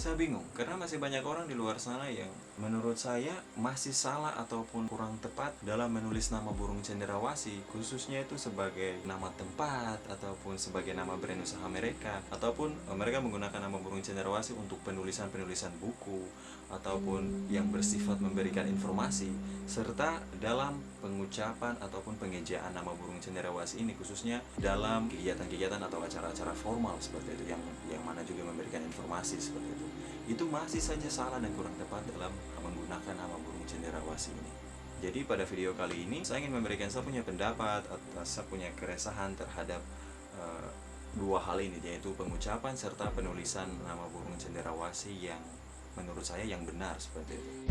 Saya bingung, karena masih banyak orang di luar sana yang menurut saya masih salah ataupun kurang tepat dalam menulis nama burung cenderawasih, khususnya itu sebagai nama tempat ataupun sebagai nama brand usaha mereka, ataupun mereka menggunakan nama burung cenderawasih untuk penulisan-penulisan buku ataupun yang bersifat memberikan informasi, serta dalam pengucapan ataupun pengejaan nama burung cenderawasih ini khususnya dalam kegiatan-kegiatan atau acara-acara formal seperti itu, yang mana juga memberikan informasi seperti itu masih saja salah dan kurang tepat dalam menggunakan nama burung cenderawasih ini. Jadi pada video kali ini saya ingin memberikan saya punya pendapat atau saya punya keresahan terhadap dua hal ini, yaitu pengucapan serta penulisan nama burung cenderawasih yang menurut saya yang benar seperti itu.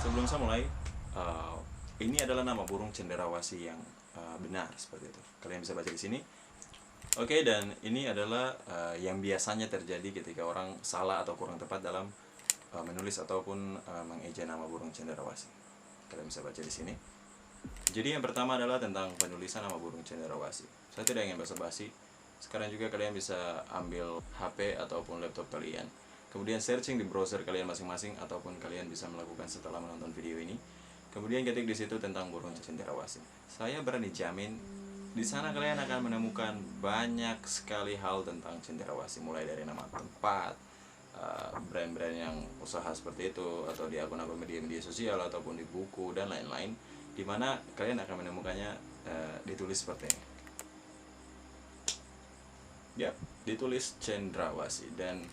Sebelum saya mulai, ini adalah nama burung cenderawasih yang benar seperti itu. Kalian bisa baca di sini. Oke, dan ini adalah yang biasanya terjadi ketika orang salah atau kurang tepat dalam menulis ataupun mengeja nama burung cenderawasih. Kalian bisa baca di sini. Jadi yang pertama adalah tentang penulisan nama burung cenderawasih. Saya tidak ingin basa-basi. Sekarang juga kalian bisa ambil HP ataupun laptop kalian, kemudian searching di browser kalian masing-masing ataupun kalian bisa melakukan setelah menonton video ini. Kemudian ketik di situ tentang burung cenderawasih. Saya berani jamin di sana kalian akan menemukan banyak sekali hal tentang cenderawasih, mulai dari nama tempat, brand-brand yang usaha seperti itu, atau di akun-akun media sosial ataupun di buku dan lain-lain, di mana kalian akan menemukannya ditulis seperti ini. Ya, ditulis cenderawasih, dan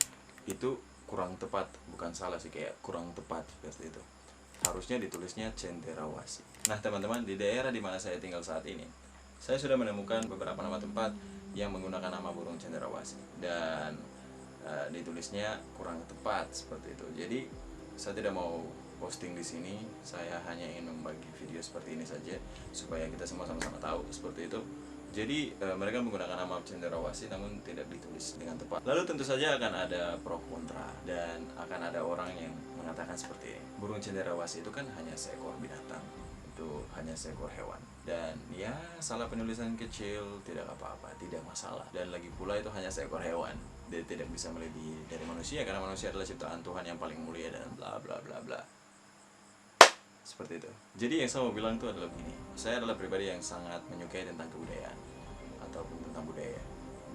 itu kurang tepat, bukan salah sih, kayak kurang tepat seperti itu. Harusnya ditulisnya cenderawasih. Nah teman-teman, di daerah dimana saya tinggal saat ini, saya sudah menemukan beberapa nama tempat yang menggunakan nama burung cenderawasih dan ditulisnya kurang tepat seperti itu. Jadi saya tidak mau posting di sini, saya hanya ingin membagi video seperti ini saja supaya kita semua sama-sama tahu seperti itu. Jadi mereka menggunakan nama cenderawasih namun tidak ditulis dengan tepat. Lalu tentu saja akan ada pro kontra dan akan ada orang yang mengatakan seperti ini. Burung cenderawasih itu kan hanya seekor binatang, itu hanya seekor hewan. Dan ya salah penulisan kecil tidak apa-apa, tidak masalah. Dan lagi pula itu hanya seekor hewan, dia tidak bisa melebihi dari manusia karena manusia adalah ciptaan Tuhan yang paling mulia dan bla bla bla bla. Seperti itu. Jadi yang saya mau bilang itu adalah begini. Saya adalah pribadi yang sangat menyukai tentang kebudayaan ataupun tentang budaya.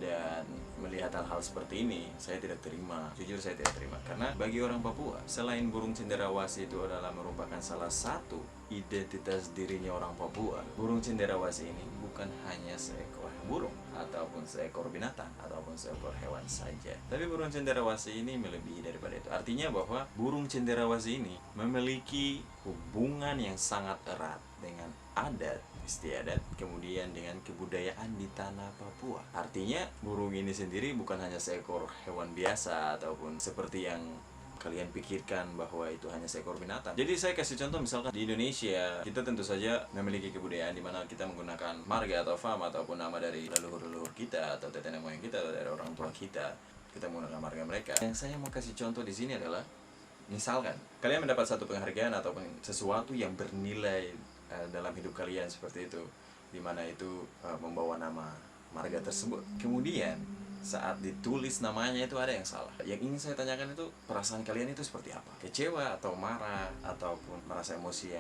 Dan melihat hal-hal seperti ini, saya tidak terima. Jujur saya tidak terima. Karena bagi orang Papua, selain burung cenderawasih itu adalah merupakan salah satu identitas dirinya orang Papua, burung cenderawasih ini bukan hanya seekor burung ataupun seekor binatang ataupun seekor hewan saja, tapi burung cenderawasih ini melebihi daripada itu. Artinya bahwa burung cenderawasih ini memiliki hubungan yang sangat erat dengan adat istiadat, kemudian dengan kebudayaan di tanah Papua. Artinya burung ini sendiri bukan hanya seekor hewan biasa ataupun seperti yang kalian pikirkan bahwa itu hanya seekor binatang. Jadi saya kasih contoh, misalkan di Indonesia kita tentu saja memiliki kebudayaan di mana kita menggunakan marga atau fam ataupun nama dari leluhur-leluhur kita atau nenek moyang kita atau dari orang tua kita. Kita menggunakan marga mereka. Yang saya mau kasih contoh di sini adalah misalkan kalian mendapat satu penghargaan ataupun sesuatu yang bernilai dalam hidup kalian seperti itu, dimana itu membawa nama marga tersebut. Kemudian saat ditulis namanya itu ada yang salah. Yang ingin saya tanyakan itu, perasaan kalian itu seperti apa? Kecewa atau marah ataupun merasa emosi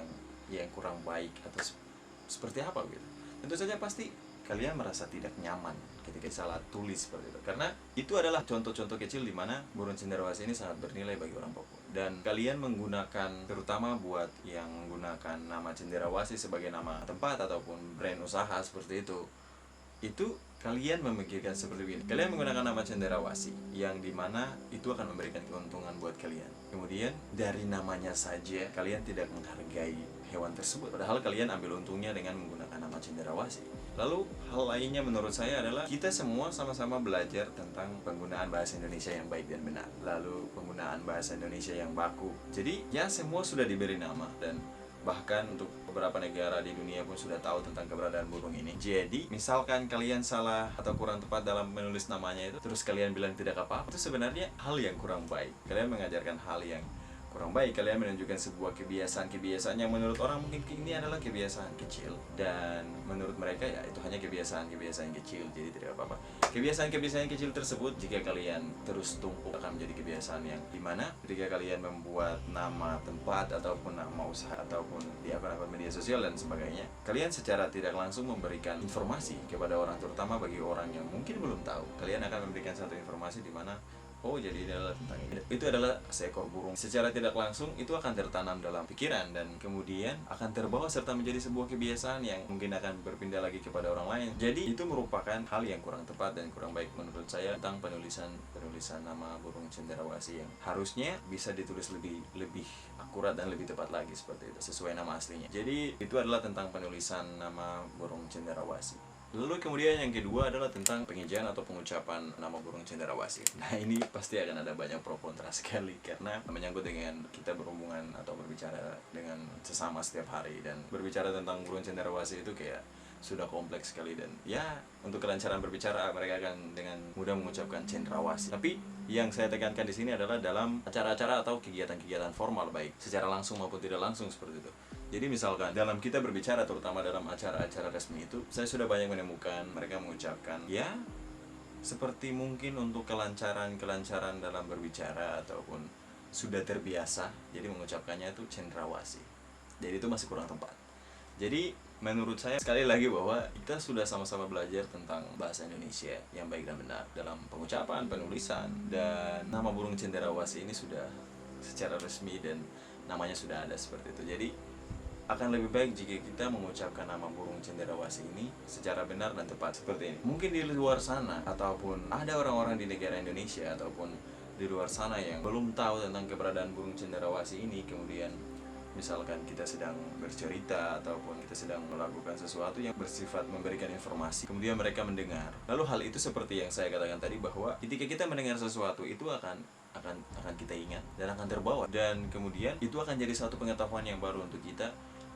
yang kurang baik atau seperti apa gitu? Tentu saja pasti kalian merasa tidak nyaman ketika salah tulis seperti itu. Karena itu adalah contoh-contoh kecil di mana burung cenderawasih ini sangat bernilai bagi orang Papua. Dan kalian menggunakan, terutama buat yang menggunakan nama cenderawasih sebagai nama tempat ataupun brand usaha seperti itu kalian memikirkan seperti ini. Kalian menggunakan nama cenderawasih yang dimana itu akan memberikan keuntungan buat kalian. Kemudian dari namanya saja kalian tidak menghargai hewan tersebut, padahal kalian ambil untungnya dengan menggunakan nama cenderawasih. Lalu hal lainnya menurut saya adalah kita semua sama-sama belajar tentang penggunaan bahasa Indonesia yang baik dan benar, lalu penggunaan bahasa Indonesia yang baku. Jadi ya semua sudah diberi nama dan Bahkan untuk beberapa negara di dunia pun sudah tahu tentang keberadaan burung ini. Jadi, misalkan kalian salah atau kurang tepat dalam menulis namanya itu, terus kalian bilang tidak apa-apa, itu sebenarnya hal yang kurang baik. Kalian mengajarkan hal yang kurang baik, kalian menunjukkan sebuah kebiasaan yang menurut orang mungkin ini adalah kebiasaan kecil, dan menurut mereka ya itu hanya kebiasaan kecil, jadi tidak apa-apa. Kebiasaan kecil tersebut jika kalian terus tumpuk akan menjadi kebiasaan yang dimana ketika kalian membuat nama tempat ataupun nama usaha ataupun di akun-akun media sosial dan sebagainya, kalian secara tidak langsung memberikan informasi kepada orang, terutama bagi orang yang mungkin belum tahu. Kalian akan memberikan satu informasi di mana oh jadi ini adalah tentang ini. Itu adalah seekor burung. Secara tidak langsung itu akan tertanam dalam pikiran dan kemudian akan terbawa serta menjadi sebuah kebiasaan yang mungkin akan berpindah lagi kepada orang lain. Jadi itu merupakan hal yang kurang tepat dan kurang baik menurut saya tentang penulisan nama burung cendrawasih yang harusnya bisa ditulis lebih akurat dan lebih tepat lagi seperti itu sesuai nama aslinya. Jadi itu adalah tentang penulisan nama burung cendrawasih. Lalu kemudian yang kedua adalah tentang pengejaan atau pengucapan nama burung cendrawasih. Nah ini pasti akan ada banyak pro kontra sekali karena menyangkut dengan kita berhubungan atau berbicara dengan sesama setiap hari, dan berbicara tentang burung cendrawasih itu kayak sudah kompleks sekali, dan ya untuk kelancaran berbicara mereka akan dengan mudah mengucapkan cendrawasih. Tapi yang saya tekankan di sini adalah dalam acara-acara atau kegiatan-kegiatan formal baik secara langsung maupun tidak langsung seperti itu. Jadi misalkan dalam kita berbicara, terutama dalam acara-acara resmi itu, saya sudah banyak menemukan mereka mengucapkan ya seperti mungkin untuk kelancaran dalam berbicara ataupun sudah terbiasa, jadi mengucapkannya itu cendrawasih. Jadi itu masih kurang tepat. Jadi menurut saya sekali lagi bahwa kita sudah sama-sama belajar tentang bahasa Indonesia yang baik dan benar dalam pengucapan, penulisan, dan nama burung cendrawasih ini sudah secara resmi dan namanya sudah ada seperti itu. Jadi akan lebih baik jika kita mengucapkan nama burung cendrawasih ini secara benar dan tepat seperti ini. Mungkin di luar sana ataupun ada orang-orang di negara Indonesia ataupun di luar sana yang belum tahu tentang keberadaan burung cendrawasih ini, kemudian misalkan kita sedang bercerita ataupun kita sedang melakukan sesuatu yang bersifat memberikan informasi, kemudian mereka mendengar. Lalu hal itu seperti yang saya katakan tadi, bahwa ketika kita mendengar sesuatu itu akan kita ingat dan akan terbawa, dan kemudian itu akan jadi satu pengetahuan yang baru untuk kita.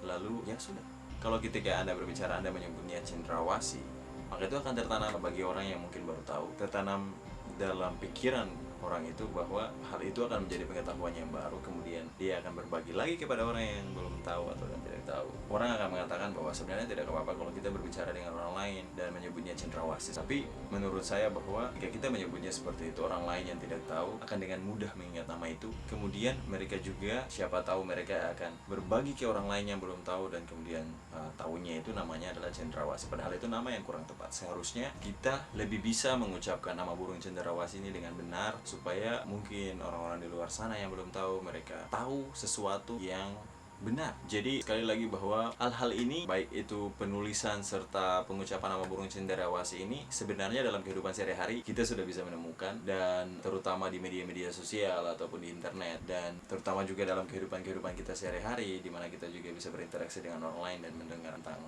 Lalu ya sudah, kalau ketika Anda berbicara Anda menyebutnya cendrawasih, maka itu akan tertanam bagi orang yang mungkin baru tahu, tertanam dalam pikiran orang itu bahwa hal itu akan menjadi pengetahuan yang baru, kemudian dia akan berbagi lagi kepada orang yang belum tahu atau yang tidak tahu. Orang akan mengatakan bahwa sebenarnya tidak apa-apa kalau kita berbicara dengan orang lain dan menyebutnya cendrawasih. Tapi menurut saya bahwa jika kita menyebutnya seperti itu, orang lain yang tidak tahu akan dengan mudah mengingat nama itu. Kemudian mereka juga, siapa tahu mereka akan berbagi ke orang lain yang belum tahu, dan kemudian tahunya itu namanya adalah cendrawasih. Padahal itu nama yang kurang tepat. Seharusnya kita lebih bisa mengucapkan nama burung cendrawasih ini dengan benar, supaya mungkin orang-orang di luar sana yang belum tahu, mereka tahu sesuatu yang benar. Jadi sekali lagi bahwa hal-hal ini, baik itu penulisan serta pengucapan nama burung cendrawasih ini, sebenarnya dalam kehidupan sehari-hari kita sudah bisa menemukan, dan terutama di media-media sosial ataupun di internet, dan terutama juga dalam kehidupan kita sehari-hari, di mana kita juga bisa berinteraksi dengan orang lain dan mendengar tentang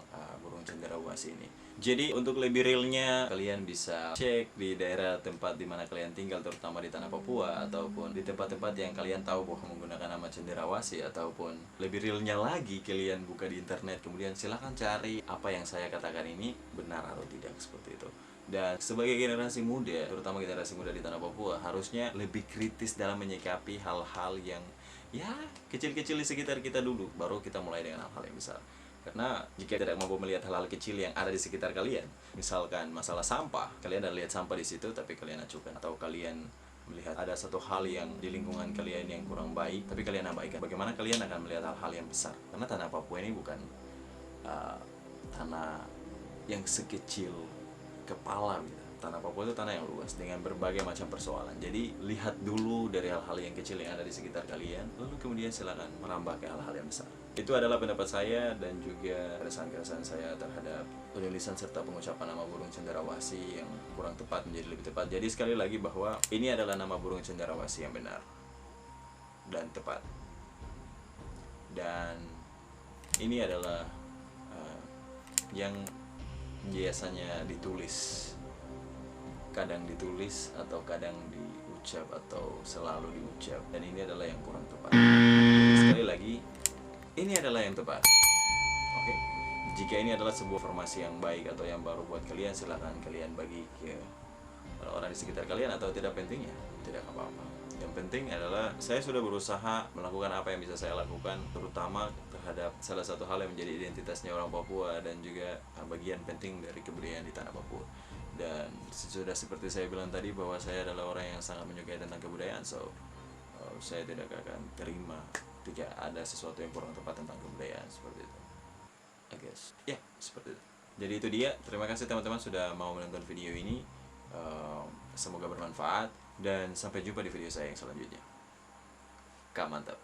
burung cendrawasih ini. Jadi untuk lebih realnya, kalian bisa cek di daerah tempat di mana kalian tinggal, terutama di tanah Papua ataupun di tempat-tempat yang kalian tahu bahwa menggunakan nama cendrawasih, ataupun lebih realnya lagi kalian buka di internet, kemudian silahkan cari apa yang saya katakan ini benar atau tidak seperti itu. Dan sebagai generasi muda, terutama generasi muda di tanah Papua, harusnya lebih kritis dalam menyikapi hal-hal yang ya kecil-kecil di sekitar kita dulu, baru kita mulai dengan hal-hal yang besar. Karena jika tidak mampu melihat hal-hal kecil yang ada di sekitar kalian, misalkan masalah sampah, kalian ada lihat sampah di situ tapi kalian acukan, atau kalian melihat ada satu hal yang di lingkungan kalian yang kurang baik tapi kalian abaikan, bagaimana kalian akan melihat hal-hal yang besar? Karena tanah Papua ini bukan tanah yang sekecil kepala gitu. Tanah Papua itu tanah yang luas dengan berbagai macam persoalan. Jadi lihat dulu dari hal-hal yang kecil yang ada di sekitar kalian, lalu kemudian silakan merambah ke hal-hal yang besar. Itu adalah pendapat saya dan juga keresahan-keresahan saya terhadap penulisan serta pengucapan nama burung cendrawasih yang kurang tepat menjadi lebih tepat. Jadi sekali lagi bahwa ini adalah nama burung cendrawasih yang benar dan tepat. Dan ini adalah yang biasanya ditulis, kadang ditulis atau kadang diucap atau selalu diucap, dan ini adalah yang kurang tepat. Sekali lagi, ini adalah yang tepat. Oke, jika ini adalah sebuah informasi yang baik atau yang baru buat kalian, silahkan kalian bagi ke orang-orang di sekitar kalian, atau tidak pentingnya, tidak apa-apa. Yang penting adalah saya sudah berusaha melakukan apa yang bisa saya lakukan, terutama terhadap salah satu hal yang menjadi identitasnya orang Papua dan juga bagian penting dari kebudayaan di tanah Papua. Dan sudah seperti saya bilang tadi bahwa saya adalah orang yang sangat menyukai tentang kebudayaan, so saya tidak akan terima jika ada sesuatu yang kurang tepat tentang kebudayaan seperti itu. I guess. Ya, seperti itu. Jadi itu dia. Terima kasih teman-teman sudah mau menonton video ini. Semoga bermanfaat dan sampai jumpa di video saya yang selanjutnya. Kak, mantap.